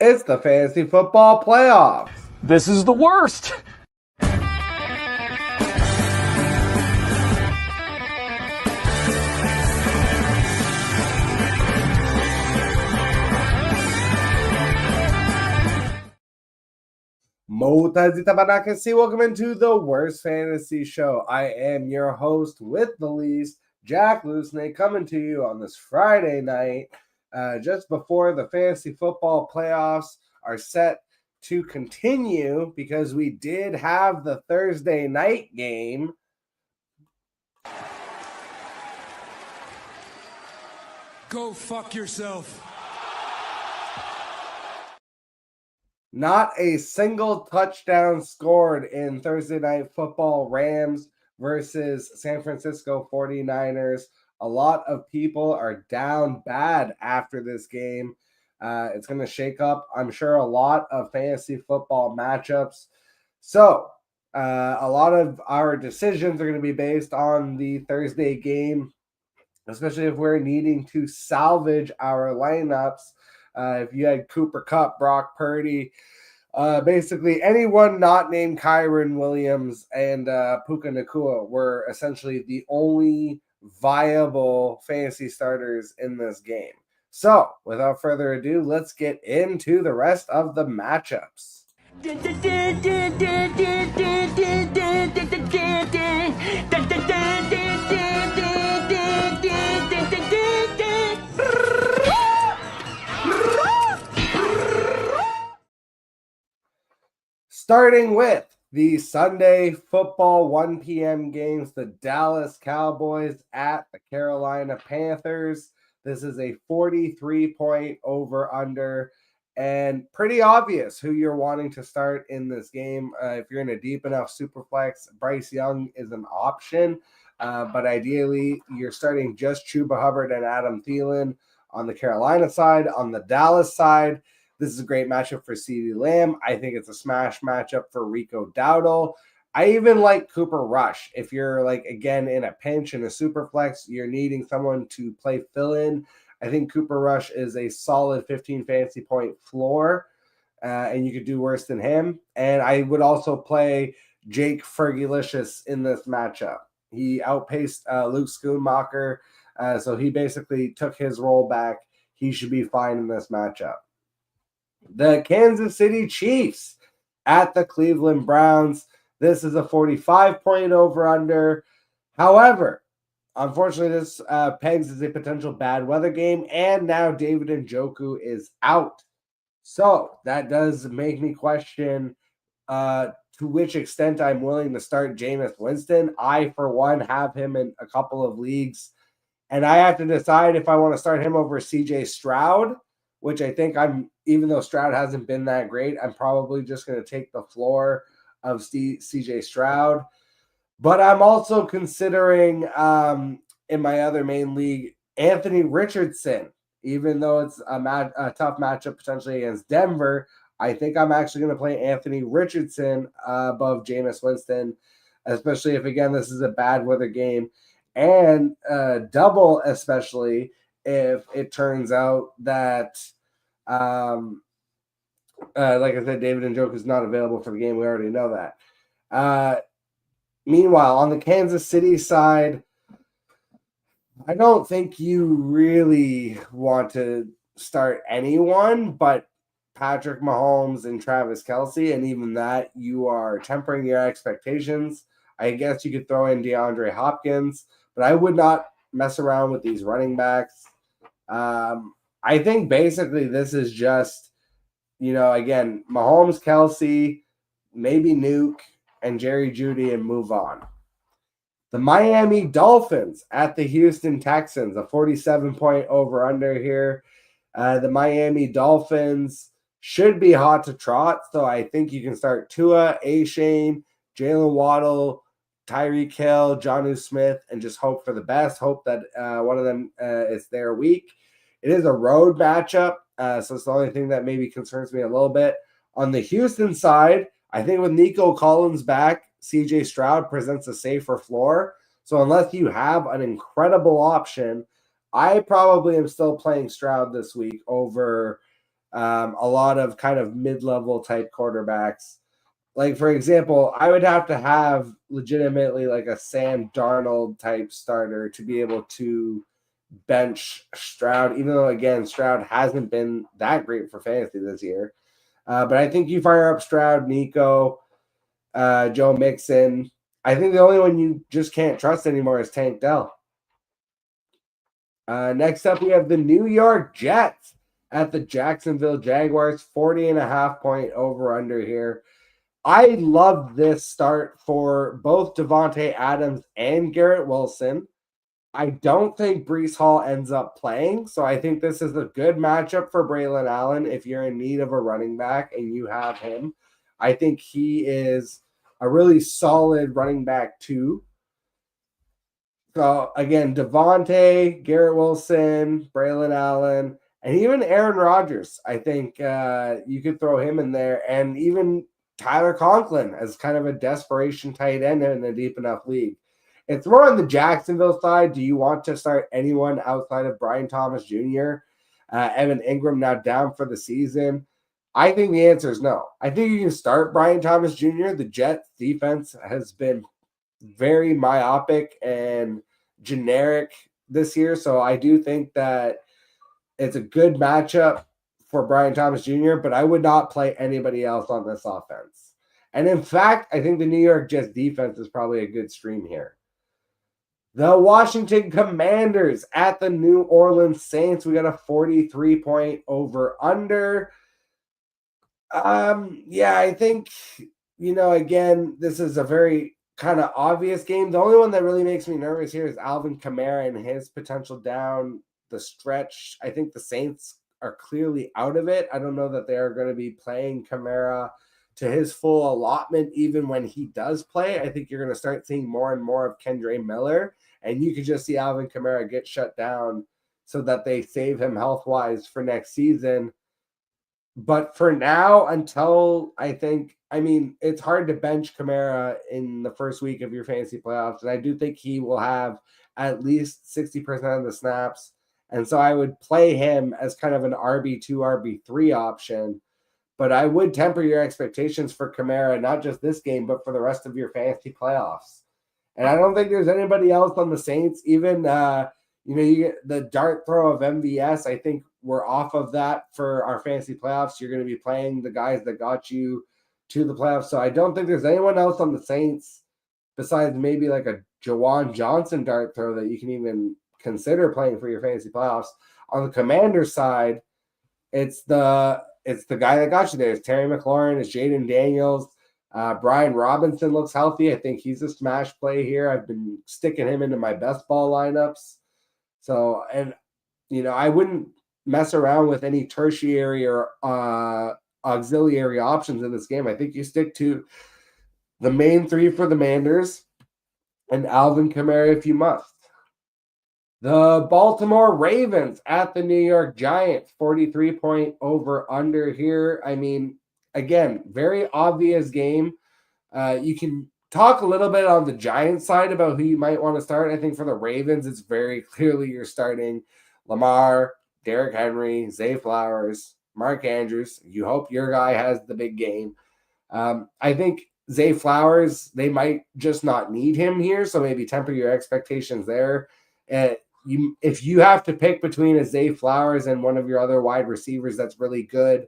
It's the Fantasy Football Playoffs. This is the worst. Mutazita Banakasi, welcome into the Worst Fantasy Show. I am your host with the least, Jack Lusney, coming to you on this Friday night, just before the Fantasy Football Playoffs are set to continue, because we did have the Thursday night game. Go fuck yourself. Not a single touchdown scored in Thursday Night Football. Rams versus San Francisco 49ers. A lot of people are down bad after this game. It's going to shake up, I'm sure, a lot of fantasy football matchups. So a lot of our decisions are going to be based on the Thursday game, especially if we're needing to salvage our lineups. If you had Cooper Kupp, Brock Purdy, basically anyone not named Kyren Williams and Puka Nacua were essentially the only viable fantasy starters in this game. So, without further ado, let's get into the rest of the matchups. Starting with the Sunday football 1 p.m. games, the Dallas Cowboys at the Carolina Panthers. This is a 43-point over-under, and pretty obvious who you're wanting to start in this game. If you're in a deep enough superflex, Bryce Young is an option, but ideally you're starting just Chuba Hubbard and Adam Thielen on the Carolina side. On the Dallas side, this is a great matchup for CeeDee Lamb. I think it's a smash matchup for Rico Dowdle. I even like Cooper Rush. If you're, like, again, in a pinch in a super flex, you're needing someone to play fill-in, I think Cooper Rush is a solid 15 fantasy point floor, and you could do worse than him. And I would also play Jake Fergalicious in this matchup. He outpaced Luke Schoonmaker, so he basically took his role back. He should be fine in this matchup. The Kansas City Chiefs at the Cleveland Browns. This is a 45-point over-under. However, unfortunately, this pegs as a potential bad weather game, and now David Njoku is out. So that does make me question to which extent I'm willing to start Jameis Winston. I, for one, have him in a couple of leagues, and I have to decide if I want to start him over CJ Stroud, which I think even though Stroud hasn't been that great, I'm probably just going to take the floor of CJ Stroud. But I'm also considering, in my other main league, Anthony Richardson. Even though it's a tough matchup potentially against Denver, I think I'm actually going to play Anthony Richardson above Jameis Winston, especially if, again, this is a bad weather game. And double, especially if it turns out that, like I said, David Njoku is not available for the game. We already know that. Meanwhile, on the Kansas City side, I don't think you really want to start anyone but Patrick Mahomes and Travis Kelce, and even that, you are tempering your expectations. I guess you could throw in DeAndre Hopkins, but I would not mess around with these running backs. I think basically this is just, again, Mahomes, Kelce, maybe Nuke, and Jerry Jeudy, and move on. The Miami Dolphins at the Houston Texans, a 47-point over-under here. The Miami Dolphins should be hot to trot, so I think you can start Tua, Achane, Jalen Waddle, Tyreek Hill, Jonnu Smith, and just hope for the best. Hope that one of them is their week. It is a road matchup, so it's the only thing that maybe concerns me a little bit. On the Houston side, I think with Nico Collins back, CJ Stroud presents a safer floor. So unless you have an incredible option, I probably am still playing Stroud this week over a lot of kind of mid-level type quarterbacks. Like, for example, I would have to have legitimately like a Sam Darnold type starter to be able to bench Stroud, even though, again, Stroud hasn't been that great for fantasy this year. But I think you fire up Stroud, Nico, Joe Mixon. I think the only one you just can't trust anymore is Tank Dell. Next up, we have the New York Jets at the Jacksonville Jaguars, 40.5-point over-under here. I love this start for both Davante Adams and Garrett Wilson. I don't think Breece Hall ends up playing, so I think this is a good matchup for Braylon Allen if you're in need of a running back and you have him. I think he is a really solid running back too. So again, Davante, Garrett Wilson, Braylon Allen, and even Aaron Rodgers. I think you could throw him in there, and even Tyler Conklin as kind of a desperation tight end in a deep enough league. It's more on the Jacksonville side. Do you want to start anyone outside of Brian Thomas Jr.? Evan Ingram now down for the season. I think the answer is no. I think you can start Brian Thomas Jr. The Jets defense has been very myopic and generic this year. So I do think that it's a good matchup for Brian Thomas Jr., but I would not play anybody else on this offense. And in fact, I think the New York Jets defense is probably a good stream here. The Washington Commanders at the New Orleans Saints. We got a 43-point over-under. Yeah, I think, again, this is a very kind of obvious game. The only one that really makes me nervous here is Alvin Kamara and his potential down the stretch. I think the Saints are clearly out of it. I don't know that they are going to be playing Kamara to his full allotment even when he does play. I think you're going to start seeing more and more of Kendre Miller, and you could just see Alvin Kamara get shut down so that they save him health-wise for next season. But for now, until it's hard to bench Kamara in the first week of your fantasy playoffs. And I do think he will have at least 60% of the snaps. And so I would play him as kind of an RB2, RB3 option. But I would temper your expectations for Kamara, not just this game, but for the rest of your fantasy playoffs. And I don't think there's anybody else on the Saints. Even, you get the dart throw of MVS. I think we're off of that for our fantasy playoffs. You're going to be playing the guys that got you to the playoffs. So I don't think there's anyone else on the Saints besides maybe like a Jawan Johnson dart throw that you can even consider playing for your fantasy playoffs. On the Commanders side, it's the guy that got you there. It's Terry McLaurin. It's Jaden Daniels. Brian Robinson looks healthy. I think he's a smash play here. I've been sticking him into my best ball lineups. So, and, I wouldn't mess around with any tertiary or auxiliary options in this game. I think you stick to the main three for the Manders and Alvin Kamara if you must. The Baltimore Ravens at the New York Giants, 43-point over-under here. I mean, again, very obvious game. You can talk a little bit on the Giants side about who you might want to start. I think for the Ravens, it's very clearly you're starting Lamar, Derrick Henry, Zay Flowers, Mark Andrews. You hope your guy has the big game. I think Zay Flowers, they might just not need him here, so maybe temper your expectations there. If you have to pick between a Zay Flowers and one of your other wide receivers that's really good,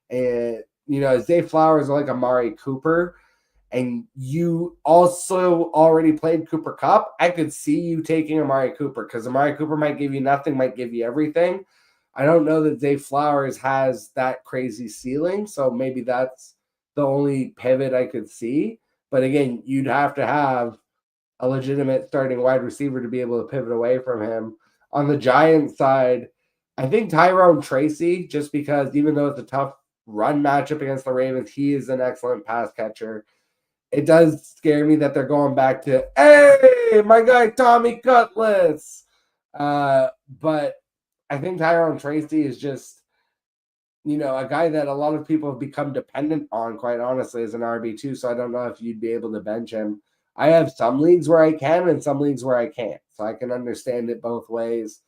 and Zay Flowers like Amari Cooper, and you also already played Cooper Kupp, I could see you taking Amari Cooper because Amari Cooper might give you nothing, might give you everything. I don't know that Zay Flowers has that crazy ceiling, so maybe that's the only pivot I could see. But again, you'd have to have a legitimate starting wide receiver to be able to pivot away from him. On the Giants side, I think Tyrone Tracy, just because even though it's a tough run matchup against the Ravens, he is an excellent pass catcher. It does scare me that they're going back to, hey, my guy Tommy Cutlets. But I think Tyrone Tracy is just, a guy that a lot of people have become dependent on, quite honestly, as an RB2. So I don't know if you'd be able to bench him. I have some leagues where I can and some leagues where I can't. So I can understand it both ways.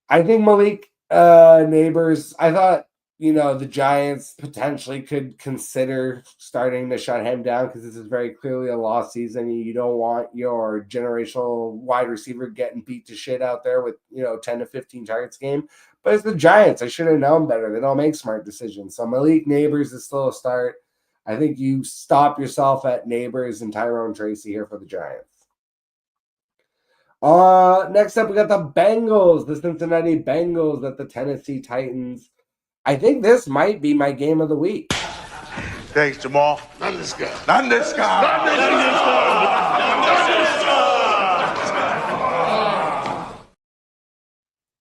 I think Malik Neighbors. I thought, the Giants potentially could consider starting to shut him down because this is very clearly a lost season. You don't want your generational wide receiver getting beat to shit out there with, 10 to 15 targets a game. But it's the Giants. I should have known better. They don't make smart decisions. So Malik Neighbors is still a start. I think you stop yourself at Neighbors and Tyrone Tracy here for the Giants. Next up, we got the Bengals, the Cincinnati Bengals at the Tennessee Titans. I think this might be my game of the week. Thanks, Jamal. None this guy.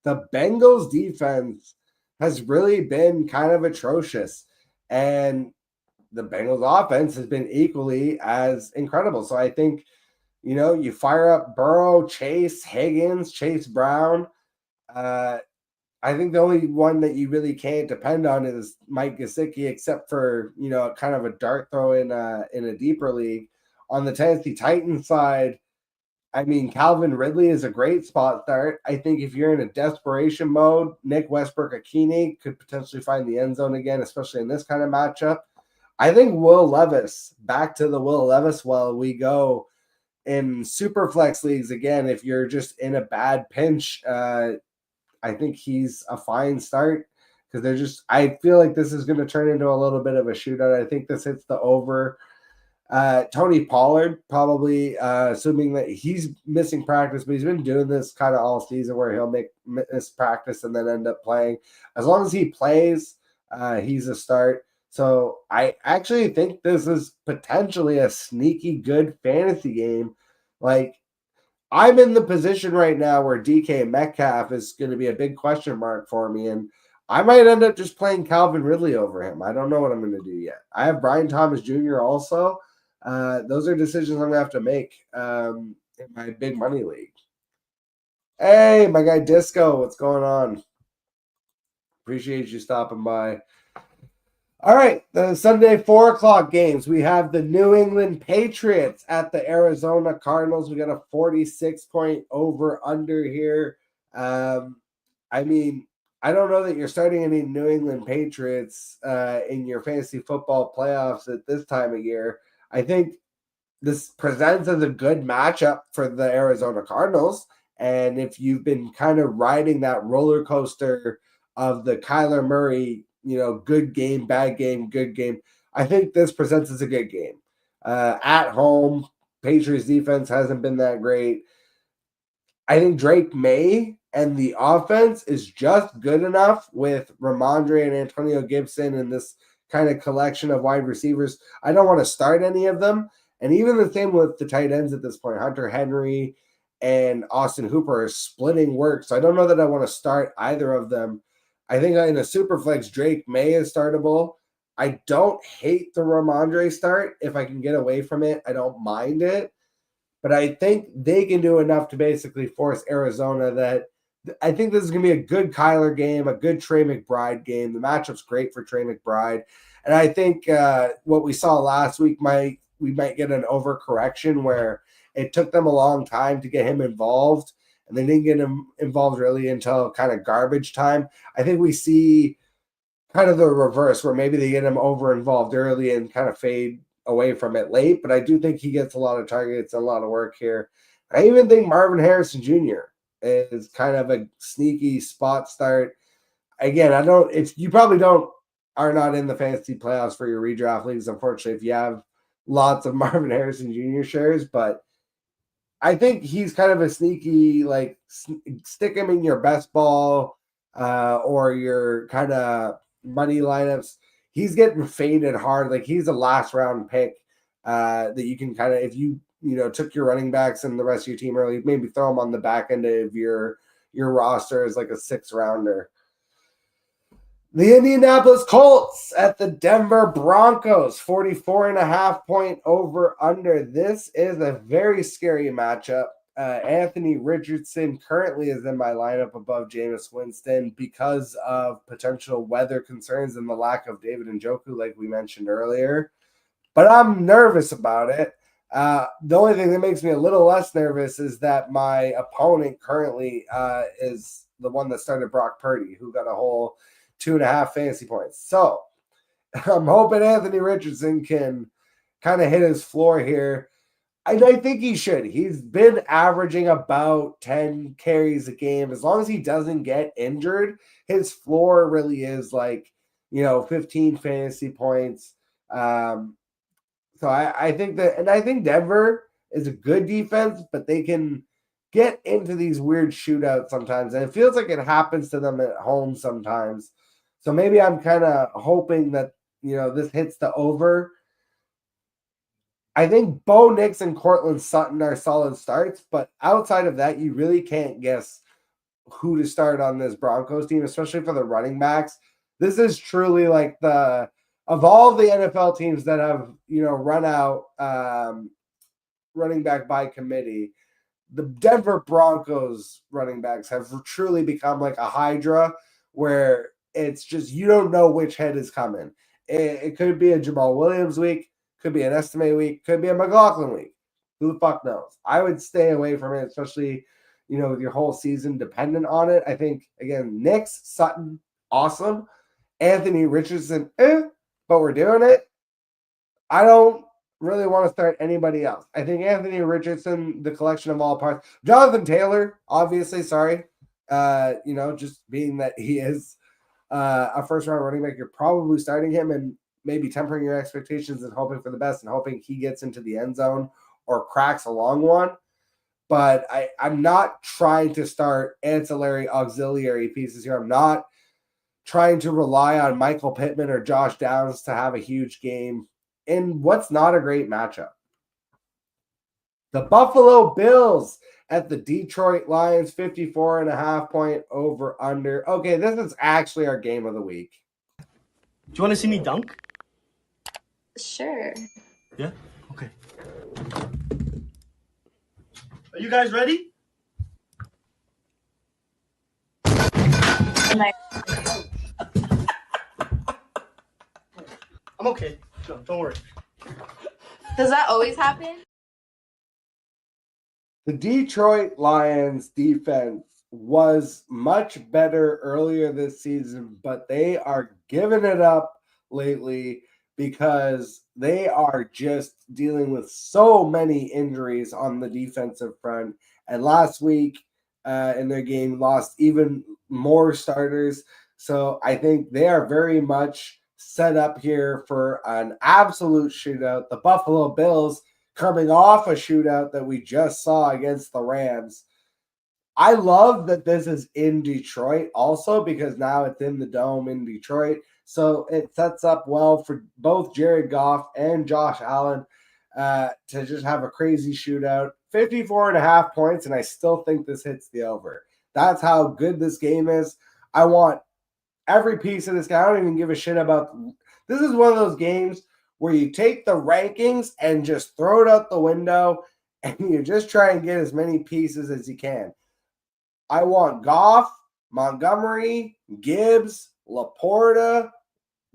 The Bengals defense has really been kind of atrocious, and the Bengals offense has been equally as incredible. So I think, you fire up Burrow, Chase, Higgins, Chase Brown. I think the only one that you really can't depend on is Mike Gesicki, except for, kind of a dart throw in a deeper league. On the Tennessee Titans side, I mean, Calvin Ridley is a great spot start. I think if you're in a desperation mode, Nick Westbrook-Akini could potentially find the end zone again, especially in this kind of matchup. I think Will Levis, back to the Will Levis well we go in super flex leagues again. If you're just in a bad pinch, I think he's a fine start because I feel like this is going to turn into a little bit of a shootout. I think this hits the over. Tony Pollard, probably, assuming that he's missing practice, but he's been doing this kind of all season where he'll miss practice and then end up playing. As long as he plays, he's a start. So I actually think this is potentially a sneaky good fantasy game. Like, I'm in the position right now where DK Metcalf is going to be a big question mark for me, and I might end up just playing Calvin Ridley over him. I don't know what I'm going to do yet. I have Brian Thomas Jr. also. Those are decisions I'm going to have to make in my big money league. Hey, my guy Disco, what's going on? Appreciate you stopping by. All right, the Sunday 4 o'clock games. We have the New England Patriots at the Arizona Cardinals. We got a 46-point over-under here. I mean, I don't know that you're starting any New England Patriots in your fantasy football playoffs at this time of year. I think this presents as a good matchup for the Arizona Cardinals. And if you've been kind of riding that roller coaster of the Kyler Murray, good game, bad game, good game, I think this presents as a good game. At home, Patriots defense hasn't been that great. I think Drake May and the offense is just good enough with Ramondre and Antonio Gibson and this kind of collection of wide receivers. I don't want to start any of them. And even the same with the tight ends at this point. Hunter Henry and Austin Hooper are splitting work. So I don't know that I want to start either of them. I think in a super flex, Drake May is startable. I don't hate the Ramondre start. If I can get away from it, I don't mind it. But I think they can do enough to basically force Arizona that I think this is going to be a good Kyler game, a good Trey McBride game. The matchup's great for Trey McBride. And I think what we saw last week, we might get an overcorrection where it took them a long time to get him involved, and they didn't get him involved really until kind of garbage time. I think we see kind of the reverse where maybe they get him over involved early and kind of fade away from it late. But I do think he gets a lot of targets and a lot of work here. I even think Marvin Harrison Jr. is kind of a sneaky spot start. Again, if you probably are not in the fantasy playoffs for your redraft leagues, unfortunately, if you have lots of Marvin Harrison Jr. shares, but I think he's kind of a sneaky, like, stick him in your best ball or your kind of money lineups. He's getting faded hard. Like, he's a last round pick that you can kind of, if you took your running backs and the rest of your team early, maybe throw them on the back end of your roster as like a 6th rounder. The Indianapolis Colts at the Denver Broncos, 44.5-point over under. This is a very scary matchup. Anthony Richardson currently is in my lineup above Jameis Winston because of potential weather concerns and the lack of David Njoku, like we mentioned earlier. But I'm nervous about it. The only thing that makes me a little less nervous is that my opponent currently is the one that started Brock Purdy, who got a whole 2.5 fantasy points. So I'm hoping Anthony Richardson can kind of hit his floor here. And I think he should. He's been averaging about 10 carries a game. As long as he doesn't get injured, his floor really is 15 fantasy points. So I think that, and I think Denver is a good defense, but they can get into these weird shootouts sometimes. And it feels like it happens to them at home sometimes. So maybe I'm kind of hoping that, this hits the over. I think Bo Nix and Cortland Sutton are solid starts, but outside of that, you really can't guess who to start on this Broncos team, especially for the running backs. This is truly of all the NFL teams that have, run out running back by committee, the Denver Broncos running backs have truly become like a hydra where it's just, you don't know which head is coming. It could be a Jamal Williams week, could be an Estime week, could be a McLaughlin week. Who the fuck knows? I would stay away from it, especially, with your whole season dependent on it. I think, again, Nix, Sutton, awesome. Anthony Richardson, but we're doing it. I don't really want to start anybody else. I think Anthony Richardson, the collection of all parts. Jonathan Taylor, obviously, sorry. Just being that he is a first-round running back, you're probably starting him and maybe tempering your expectations and hoping for the best and hoping he gets into the end zone or cracks a long one. But I'm not trying to start ancillary auxiliary pieces here. I'm not trying to rely on Michael Pittman or Josh Downs to have a huge game in what's not a great matchup. The Buffalo Bills at the Detroit Lions, 54.5 point over under. Okay, this is actually our game of the week. Do you want to see me dunk? Sure. Yeah? Okay. Are you guys ready? Am I- I'm okay. Don't worry. Does that always happen? The Detroit Lions defense was much better earlier this season, but they are giving it up lately because they are just dealing with so many injuries on the defensive front. And last week in their game, lost even more starters. So I think they are very much set up here for an absolute shootout. The Buffalo Bills coming off a shootout that we just saw against the Rams. I love that this is in Detroit also because now it's in the Dome in Detroit. So it sets up well for both Jared Goff and Josh Allen to just have a crazy shootout. 54.5 points, and I still think this hits the over. That's how good this game is. I want every piece of this game. I don't even give a shit about – this is one of those games where you take the rankings and just throw it out the window and you just try and get as many pieces as you can. I want Goff, Montgomery, Gibbs, Laporta,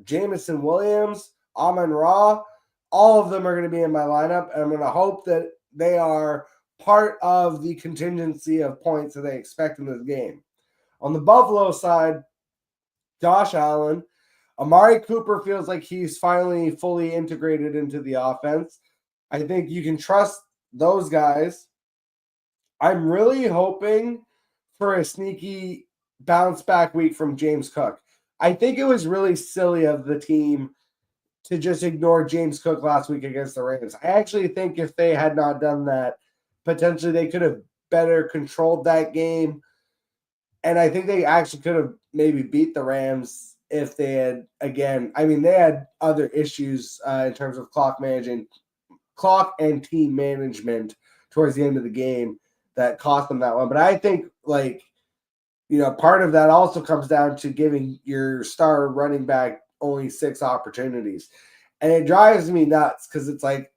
Jameson Williams, Amon-Ra. All of them are going to be in my lineup, and I'm going to hope that they are part of the contingency of points that they expect in this game. On the Buffalo side, Josh Allen, Amari Cooper feels like he's finally fully integrated into the offense. I think you can trust those guys. I'm really hoping for a sneaky bounce back week from James Cook. I think it was really silly of the team to just ignore James Cook last week against the Rams. I actually think if they had not done that, potentially they could have better controlled that game. And I think they actually could have maybe beat the Rams if they had, again, I mean, they had other issues in terms of clock and team management towards the end of the game that cost them that one. But I think, part of that also comes down to giving your star running back only 6 opportunities. And it drives me nuts because it's like,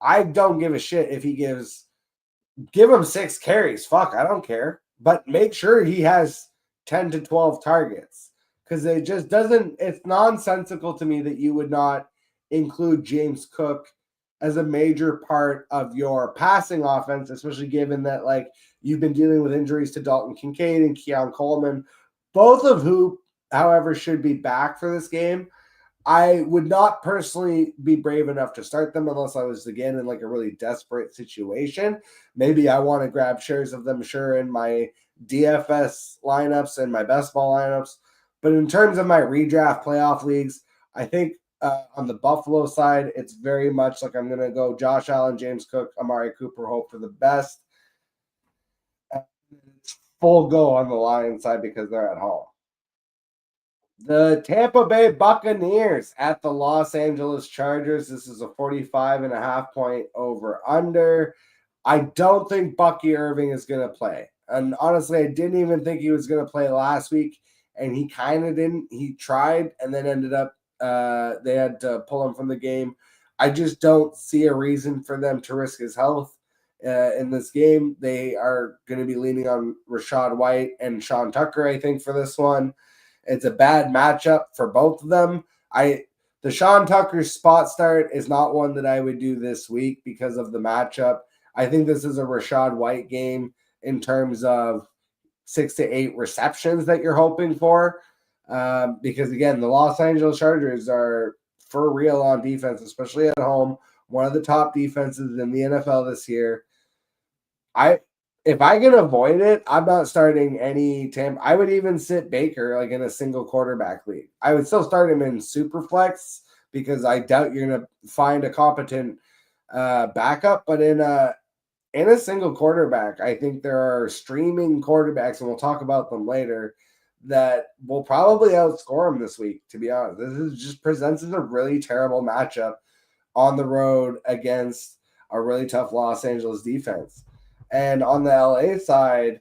I don't give a shit if he give him 6 carries. Fuck, I don't care. But make sure he has 10 to 12 targets because it just doesn't, it's nonsensical to me that you would not include James Cook as a major part of your passing offense, especially given that you've been dealing with injuries to Dalton Kincaid and Keon Coleman, both of who, however, should be back for this game. I would not personally be brave enough to start them unless I was, again, in like a really desperate situation. Maybe I want to grab shares of them, sure, in my DFS lineups and my best ball lineups. But in terms of my redraft playoff leagues, I think on the Buffalo side, it's very much like I'm going to go Josh Allen, James Cook, Amari Cooper, hope for the best. It's full go on the Lions side because they're at home. The Tampa Bay Buccaneers at the Los Angeles Chargers. This is a 45.5 point over under. I don't think Bucky Irving is going to play. And honestly, I didn't even think he was going to play last week. And he kind of didn't. He tried and then ended up, they had to pull him from the game. I just don't see a reason for them to risk his health in this game. They are going to be leaning on Rachaad White and Sean Tucker, I think, for this one. It's a bad matchup for both of them. The Sean Tucker spot start is not one that I would do this week because of the matchup. I think this is a Rachaad White game in terms of 6 to 8 receptions that you're hoping for. Because, again, the Los Angeles Chargers are for real on defense, especially at home. One of the top defenses in the NFL this year. If I can avoid it, I'm not starting any Tampa. I would even sit Baker like in a single quarterback league. I would still start him in Superflex because I doubt you're going to find a competent backup. But in a single quarterback, I think there are streaming quarterbacks, and we'll talk about them later, that will probably outscore him this week, to be honest. This just presents as a really terrible matchup on the road against a really tough Los Angeles defense. And on the LA side,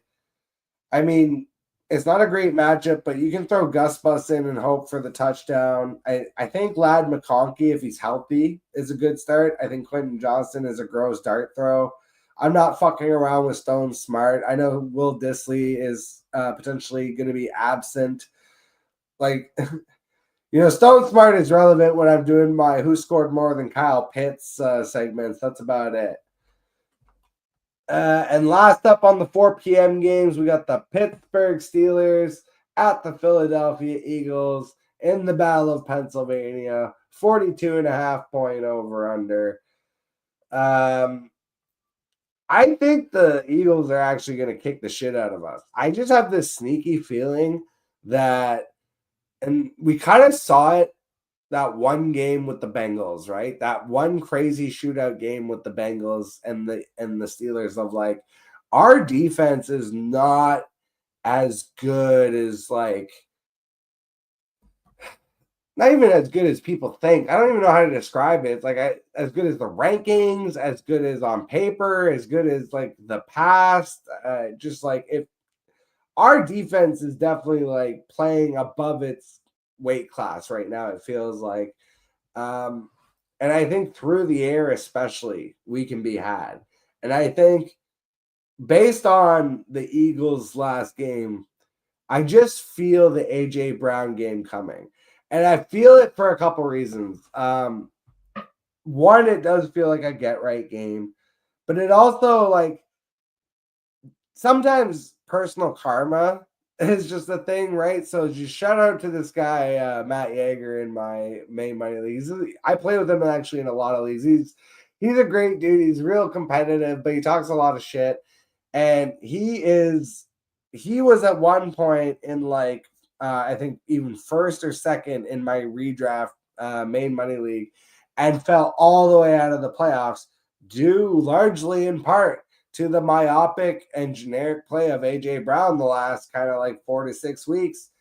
I mean, it's not a great matchup, but you can throw Gus Bus in and hope for the touchdown. I think Ladd McConkey, if he's healthy, is a good start. I think Quentin Johnston is a gross dart throw. I'm not fucking around with Stone Smart. I know Will Dissly is potentially going to be absent. Like, Stone Smart is relevant when I'm doing my Who Scored More Than Kyle Pitts segments. That's about it. And last up on the 4 p.m. games, we got the Pittsburgh Steelers at the Philadelphia Eagles in the Battle of Pennsylvania. 42.5 point over under. I think the Eagles are actually going to kick the shit out of us. I just have this sneaky feeling that, and we kind of saw it that one game with the Bengals, right? That one crazy shootout game with the Bengals and the Steelers of like, our defense is not as good as like, not even as good as people think. I don't even know how to describe it. It's like as good as the rankings, as good as on paper, as good as like the past. Just like if our defense is definitely like playing above its weight class right now, it feels like. And I think through the air especially, we can be had. And I think based on the Eagles' last game, I just feel the A.J. Brown game coming. And I feel it for a couple reasons. One, it does feel like a get-right game. But it also, like, sometimes personal karma is just a thing, right? So just shout out to this guy, Matt Yeager, in my main money leagues. I play with him actually in a lot of leagues. He's a great dude. He's real competitive, but he talks a lot of shit. And he was at one point in like, I think even first or second in my redraft main money league and fell all the way out of the playoffs due largely in part to the myopic and generic play of A.J. Brown the last kind of like 4 to 6 weeks.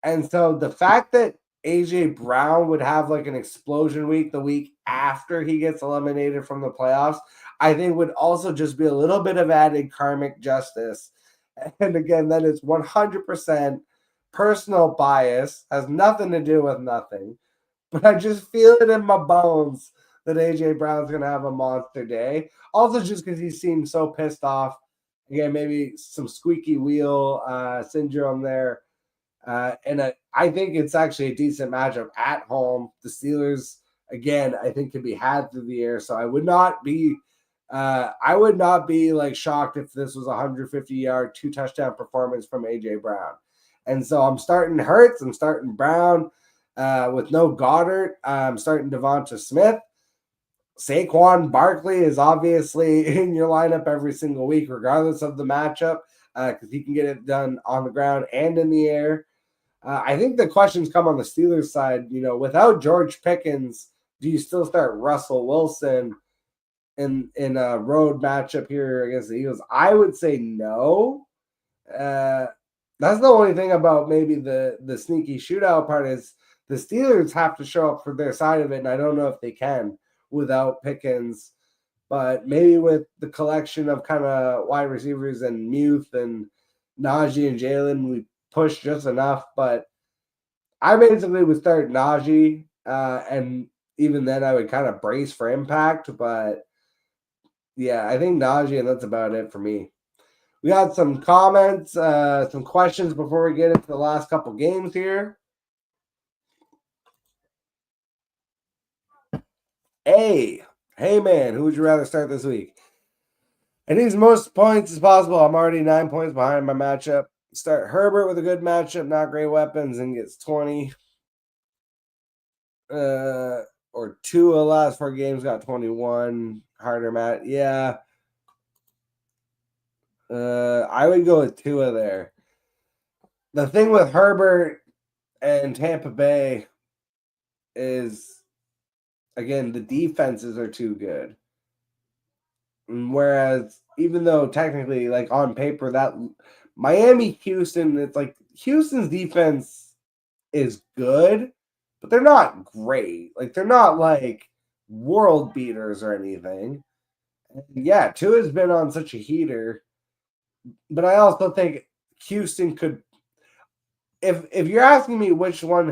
And so the fact that A.J. Brown would have like an explosion week the week after he gets eliminated from the playoffs, I think would also just be a little bit of added karmic justice. And again, that is 100% personal bias, has nothing to do with nothing. But I just feel it in my bones that A.J. Brown's going to have a monster day. Also just because he seems so pissed off. Again, maybe some squeaky wheel syndrome there. And I think it's actually a decent matchup at home. The Steelers, again, I think can be had through the air. So I would not be I would not be like shocked if this was a 150-yard, 2-touchdown performance from AJ Brown. And so I'm starting Hurts, I'm starting Brown with no Goddard. I'm starting Devonta Smith. Saquon Barkley is obviously in your lineup every single week, regardless of the matchup, because he can get it done on the ground and in the air. I think the questions come on the Steelers side. Without George Pickens, do you still start Russell Wilson in a road matchup here against the Eagles? I would say no. That's the only thing about maybe the sneaky shootout part is the Steelers have to show up for their side of it, and I don't know if they can without Pickens. But maybe with the collection of kind of wide receivers and Muth and Najee and Jalen, we push just enough. But I basically would start Najee, and even then I would kind of brace for impact. But yeah, I think Najee, and that's about it for me. We got some comments, some questions before we get into the last couple games here. Hey man, who would you rather start this week? I need as most points as possible. I'm already 9 points behind my matchup. Start Herbert with a good matchup, not great weapons, and gets 20. Or Tua last 4 games got 21. Harder Matt. Yeah. I would go with Tua there. The thing with Herbert and Tampa Bay is, again, the defenses are too good. Whereas, even though technically, like on paper, that Miami, Houston, it's like Houston's defense is good, but they're not great. Like, they're not like world beaters or anything. Yeah, Tua's been on such a heater, but I also think Houston could. If you're asking me which one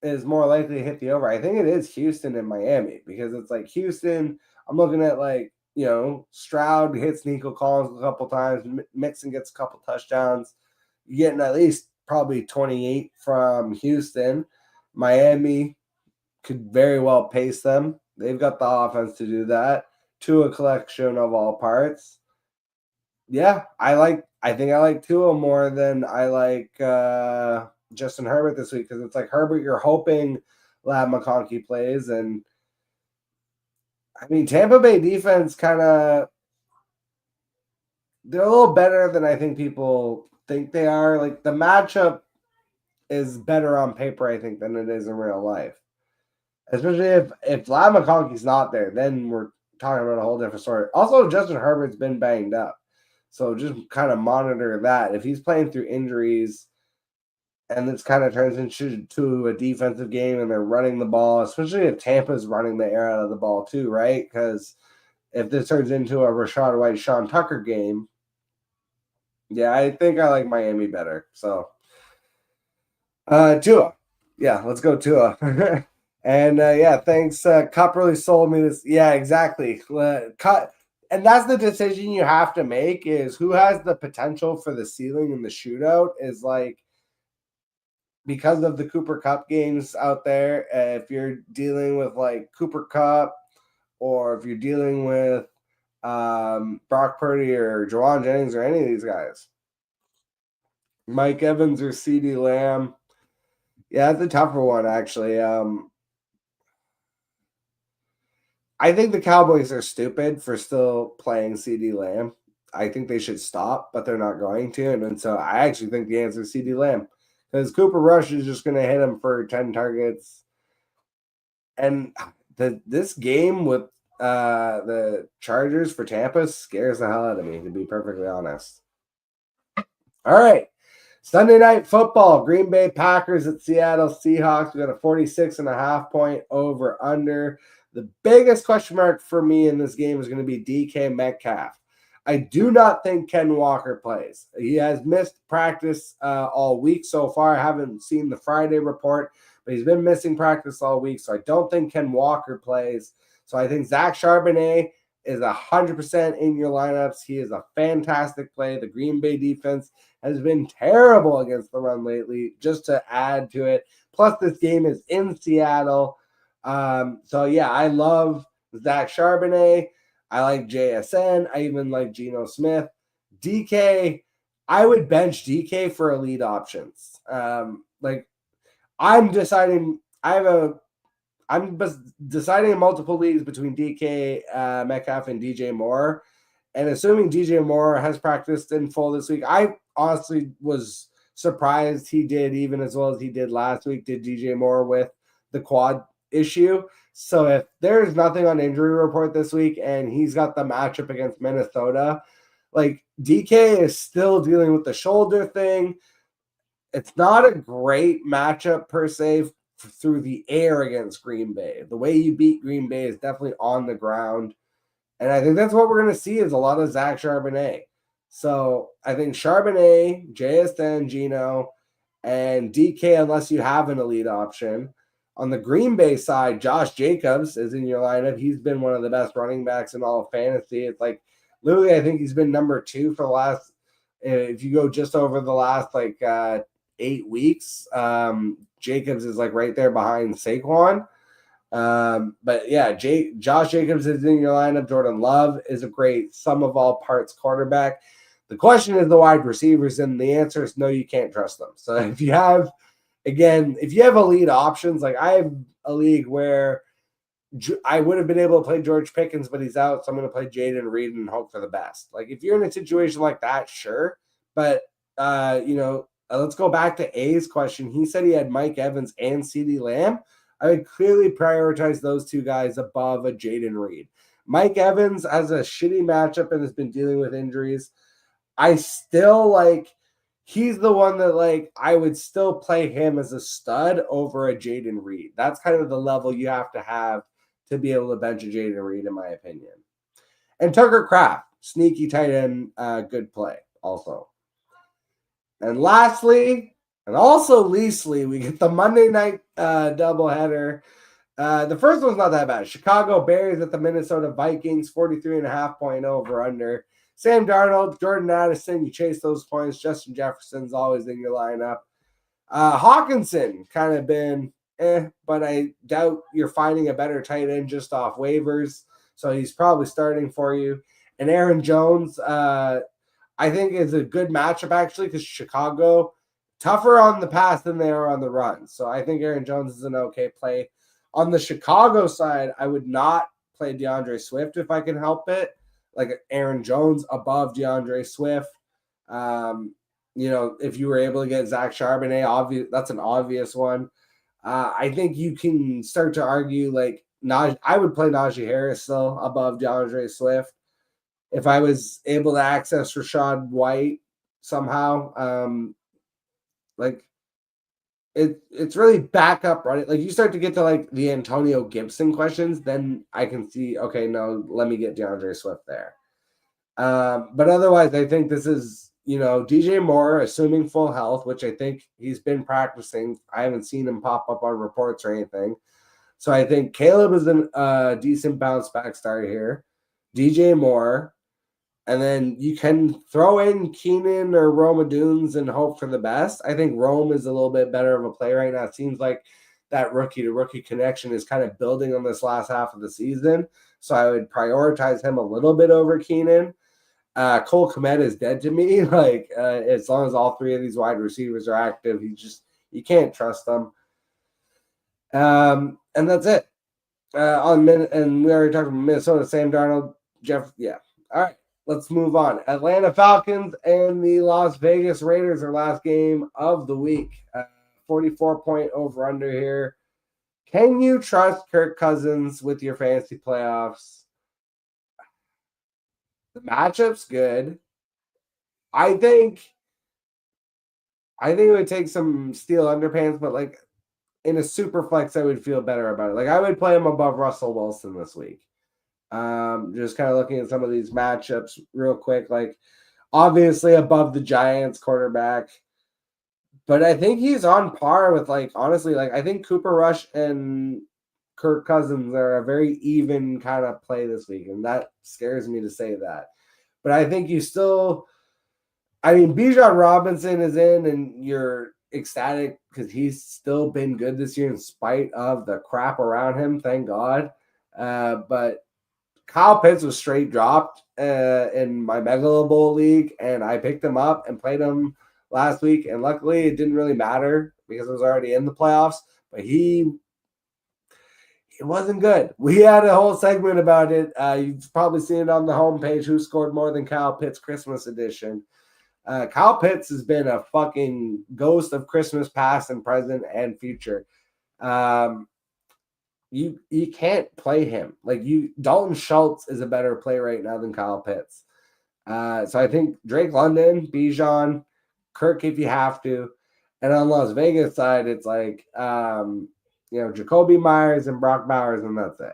is more likely to hit the over, I think it is Houston and Miami, because it's like Houston. I'm looking at like, Stroud hits Nico Collins a couple times. Mixon gets a couple touchdowns. You're getting at least probably 28 from Houston. Miami could very well pace them. They've got the offense to do that. Tua collection of all parts. Yeah, I think I like Tua more than I like Justin Herbert this week, because it's like Herbert, you're hoping Ladd McConkey plays, and I mean Tampa Bay defense they're a little better than I think people think they are. Like, the matchup is better on paper, I think, than it is in real life. Especially if Ladd McConkey's not there, then we're talking about a whole different story. Also, Justin Herbert's been banged up. So just kind of monitor that. If he's playing through injuries and this kind of turns into a defensive game and they're running the ball, especially if Tampa's running the air out of the ball too, right? Because if this turns into a Rachaad White, Sean Tucker game, yeah, I think I like Miami better. So, Tua. Yeah, let's go Tua. And, yeah, thanks. Cup really sold me this. Yeah, exactly. And that's the decision you have to make, is who has the potential for the ceiling in the shootout, is like, because of the Cooper Kupp games out there. If you're dealing with like Cooper Kupp, or if you're dealing with Brock Purdy or Jawan Jennings or any of these guys, Mike Evans or CeeDee Lamb. Yeah, that's a tougher one, actually. I think the Cowboys are stupid for still playing CeeDee Lamb. I think they should stop, but they're not going to. And so I actually think the answer is CeeDee Lamb, because Cooper Rush is just going to hit him for 10 targets. And this game with the Chargers for Tampa scares the hell out of me, to be perfectly honest. All right. Sunday Night Football, Green Bay Packers at Seattle Seahawks. We got a 46.5-point over-under. The biggest question mark for me in this game is going to be DK Metcalf. I do not think Ken Walker plays. He has missed practice all week so far. I haven't seen the Friday report, but he's been missing practice all week, so I don't think Ken Walker plays. So I think Zach Charbonnet is 100% in your lineups. He is a fantastic play. The Green Bay defense has been terrible against the run lately, just to add to it. Plus, this game is in Seattle. So, yeah, I love Zach Charbonnet. I like JSN. I even like Geno Smith. DK, I would bench DK for elite options. I'm deciding. I'm deciding in multiple leagues between DK Metcalf and DJ Moore, and assuming DJ Moore has practiced in full this week, I honestly was surprised he did even as well as he did last week. Did DJ Moore with the quad issue? So if there's nothing on injury report this week and he's got the matchup against Minnesota, like DK is still dealing with the shoulder thing. It's not a great matchup per se through the air against Green Bay. The way you beat Green Bay is definitely on the ground. And I think that's what we're going to see is a lot of Zach Charbonnet. So I think Charbonnet, JSN, Geno, and DK, unless you have an elite option. On the Green Bay side, Josh Jacobs is in your lineup. He's been one of the best running backs in all of fantasy. It's like, literally, I think he's been number 2 for the last, if you go just over the last 8 weeks, Jacobs is like right there behind Saquon. But yeah, Josh Jacobs is in your lineup. Jordan Love is a great sum of all parts quarterback. The question is the wide receivers, and the answer is no, you can't trust them. So if you have elite options, like I have a league where I would have been able to play George Pickens, but he's out, so I'm going to play Jaden Reed and hope for the best. Like if you're in a situation like that, sure. But let's go back to A's question. He said he had Mike Evans and CeeDee Lamb. I would clearly prioritize those two guys above a Jaden Reed. Mike Evans has a shitty matchup and has been dealing with injuries. I still he's the one that I would still play him as a stud over a Jaden Reed. That's kind of the level you have to be able to bench a Jaden Reed, in my opinion. And Tucker Kraft, sneaky tight end, good play also. And lastly, and also leastly, we get the Monday night doubleheader. The first one's not that bad. Chicago Bears at the Minnesota Vikings, 43.5 point over under. Sam Darnold, Jordan Addison, you chase those points. Justin Jefferson's always in your lineup. Hawkinson kind of been but I doubt you're finding a better tight end just off waivers. So he's probably starting for you. And Aaron Jones, I think is a good matchup actually because Chicago, tougher on the pass than they are on the run. So I think Aaron Jones is an okay play. On the Chicago side, I would not play DeAndre Swift if I can help it. Like Aaron Jones above DeAndre Swift. If you were able to get Zach Charbonnet, that's an obvious one. I think you can start to argue I would play Najee Harris still above DeAndre Swift. If I was able to access Rachaad White somehow, it's really backup running. Like you start to get to the Antonio Gibson questions, then I can see, okay, no, let me get DeAndre Swift there. But otherwise, I think this is, DJ Moore, assuming full health, which I think he's been practicing. I haven't seen him pop up on reports or anything. So I think Caleb is a decent bounce back start here. DJ Moore. And then you can throw in Keenan or Rome Odunze and hope for the best. I think Rome is a little bit better of a play right now. It seems like that rookie-to-rookie connection is kind of building on this last half of the season. So I would prioritize him a little bit over Keenan. Cole Kmet is dead to me. As long as all three of these wide receivers are active, you can't trust them. And that's it. And we already talked about Minnesota, Sam Darnold, Jeff. Yeah. All right. Let's move on. Atlanta Falcons and the Las Vegas Raiders, our last game of the week. 44 point over under here. Can you trust Kirk Cousins with your fantasy playoffs? The matchup's good. I think it would take some steel underpants, but in a super flex, I would feel better about it. I would play him above Russell Wilson this week. Just kind of looking at some of these matchups real quick, obviously above the Giants quarterback, but I think he's on par with honestly, I think Cooper Rush and Kirk Cousins are a very even kind of play this week. And that scares me to say that, but I think Bijan Robinson is in and you're ecstatic because he's still been good this year in spite of the crap around him. Thank God. But Kyle Pitts was straight dropped in my Megalo Bowl league, and I picked him up and played him last week. And luckily, it didn't really matter because I was already in the playoffs. But it wasn't good. We had a whole segment about it. You've probably seen it on the homepage. Who scored more than Kyle Pitts Christmas edition? Kyle Pitts has been a fucking ghost of Christmas past and present and future. You can't play him. Dalton Schultz is a better play right now than Kyle Pitts. So I think Drake London, Bijan, Kirk if you have to. And on Las Vegas side, it's like Jacoby Myers and Brock Bowers, and that's it.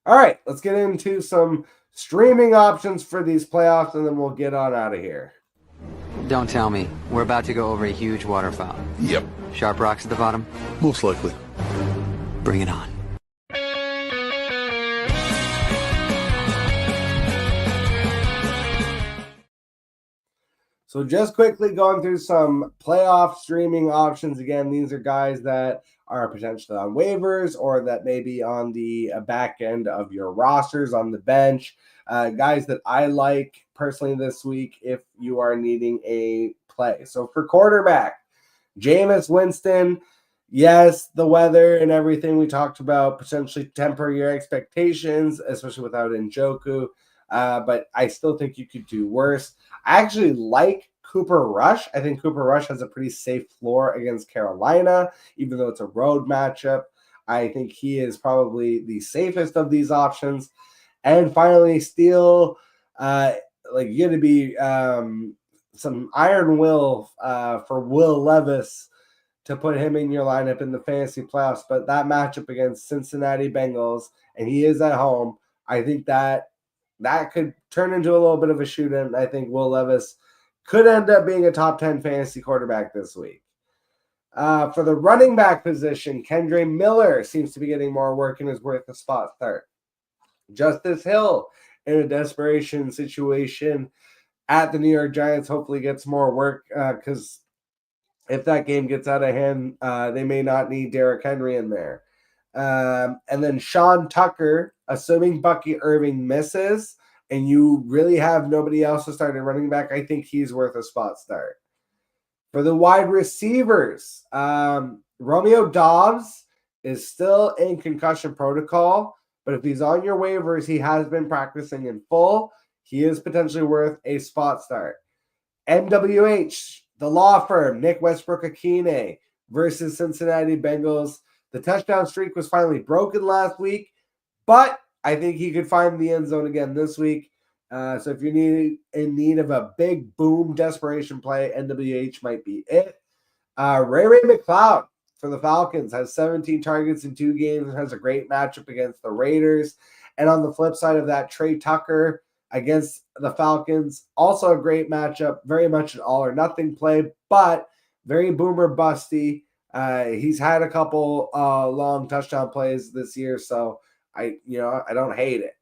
All right, let's get into some streaming options for these playoffs, and then we'll get on out of here. Don't tell me. We're about to go over a huge waterfall. Yep. Sharp rocks at the bottom? Most likely. Bring it on. So just quickly going through some playoff streaming options. Again, these are guys that are potentially on waivers or that may be on the back end of your rosters on the bench. Guys that I like personally this week if you are needing a play. So for quarterback, Jameis Winston, yes, the weather and everything we talked about potentially temper your expectations, especially without Njoku. But I still think you could do worse. I actually like Cooper Rush. I think Cooper Rush has a pretty safe floor against Carolina, even though it's a road matchup. I think he is probably the safest of these options. And finally, still, you're going to be some iron will for Will Levis to put him in your lineup in the fantasy playoffs. But that matchup against Cincinnati Bengals, and he is at home, I think that could turn into a little bit of a shootout. And I think Will Levis could end up being a top 10 fantasy quarterback this week. For the running back position, Kendre Miller seems to be getting more work and is worth a spot start. Justice Hill in a desperation situation at the New York Giants hopefully gets more work because if that game gets out of hand, they may not need Derrick Henry in there. And then Sean Tucker, assuming Bucky Irving misses and you really have nobody else to start at running back, I think he's worth a spot start. For the wide receivers, Romeo Doubs is still in concussion protocol, but if he's on your waivers, he has been practicing in full. He is potentially worth a spot start. MWH, the law firm, Nick Westbrook-Akine versus Cincinnati Bengals. The touchdown streak was finally broken last week, but I think he could find the end zone again this week. So if you're in need of a big boom desperation play, NWH might be it. Ray McCloud for the Falcons has 17 targets in 2 games and has a great matchup against the Raiders. And on the flip side of that, Trey Tucker against the Falcons, also a great matchup, very much an all or nothing play, but very boomer busty. He's had a couple long touchdown plays this year, so I don't hate it.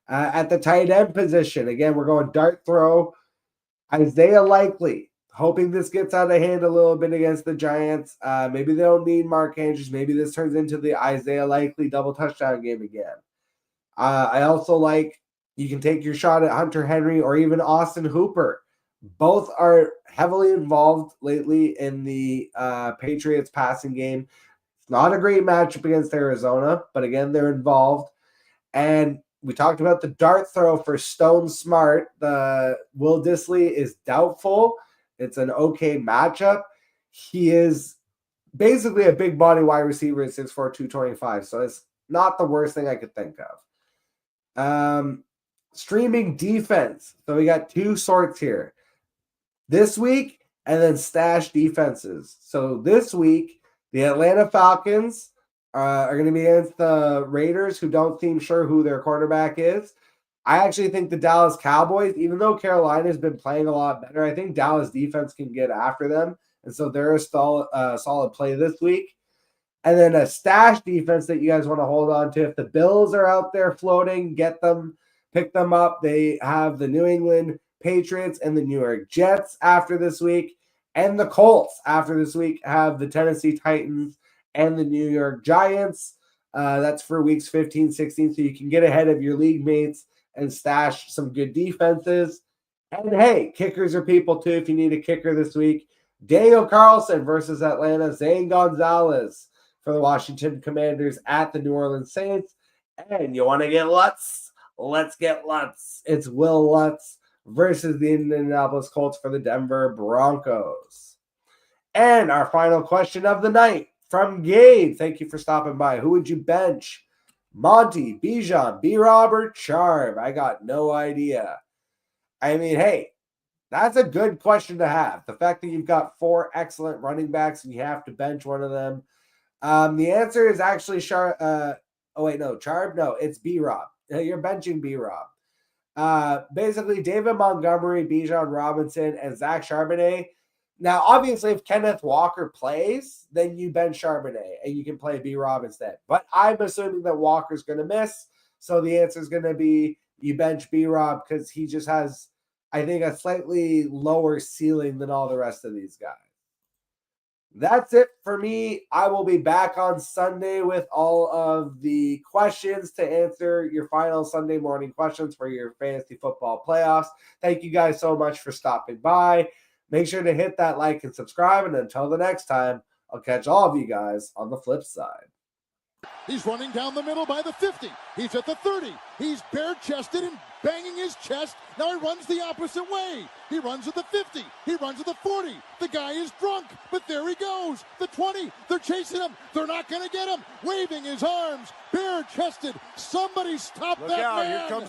At the tight end position, again, we're going dart throw. Isaiah Likely, hoping this gets out of hand a little bit against the Giants. Maybe they don't need Mark Andrews. Maybe this turns into the Isaiah Likely double touchdown game again. I also like you can take your shot at Hunter Henry or even Austin Hooper. Both are heavily involved lately in the Patriots passing game. It's not a great matchup against Arizona, but again, they're involved. And we talked about the dart throw for Stone Smart. The Will Dissly is doubtful. It's an okay matchup. He is basically a big body wide receiver at 6'4", 225. So it's not the worst thing I could think of. Streaming defense. So we got 2 sorts here. This week, and then stash defenses. So this week, the Atlanta Falcons are going to be against the Raiders, who don't seem sure who their quarterback is. I actually think the Dallas Cowboys, even though Carolina has been playing a lot better, I think Dallas defense can get after them. And so they're a solid play this week. And then a stash defense that you guys want to hold on to. If the Bills are out there floating, get them, pick them up. They have the New England Patriots and the New York Jets after this week. And the Colts after this week have the Tennessee Titans and the New York Giants. That's for weeks 15, 16, so you can get ahead of your league mates and stash some good defenses. And hey, kickers are people too. If you need a kicker this week, Daniel Carlson versus Atlanta, Zane Gonzalez for the Washington Commanders at the New Orleans Saints. And you want to get Lutz? Let's get Lutz. It's Will Lutz versus the Indianapolis Colts for the Denver Broncos. And our final question of the night from Gabe. Thank you for stopping by. Who would you bench? Monty, Bijan, B-Rob, or Charm? I got no idea. I mean, hey, that's a good question to have. The fact that you've got 4 excellent running backs and you have to bench one of them. The answer is actually Charm. No, it's B-Rob. You're benching B-Rob. Basically, David Montgomery, Bijan Robinson, and Zach Charbonnet. Now, obviously, if Kenneth Walker plays, then you bench Charbonnet and you can play B-Rob instead. But I'm assuming that Walker's going to miss. So the answer is going to be you bench B-Rob because he just has, I think, a slightly lower ceiling than all the rest of these guys. That's it for me. I will be back on Sunday with all of the questions to answer your final Sunday morning questions for your fantasy football playoffs. Thank you guys so much for stopping by. Make sure to hit that like and subscribe. And until the next time, I'll catch all of you guys on the flip side. He's running down the middle by the 50. He's at the 30. He's bare-chested and banging his chest. Now he runs the opposite way. He runs at the 50. He runs at the 40. The guy is drunk, but there he goes. The 20. They're chasing him. They're not going to get him. Waving his arms, bare-chested. Somebody stop that man. Here comes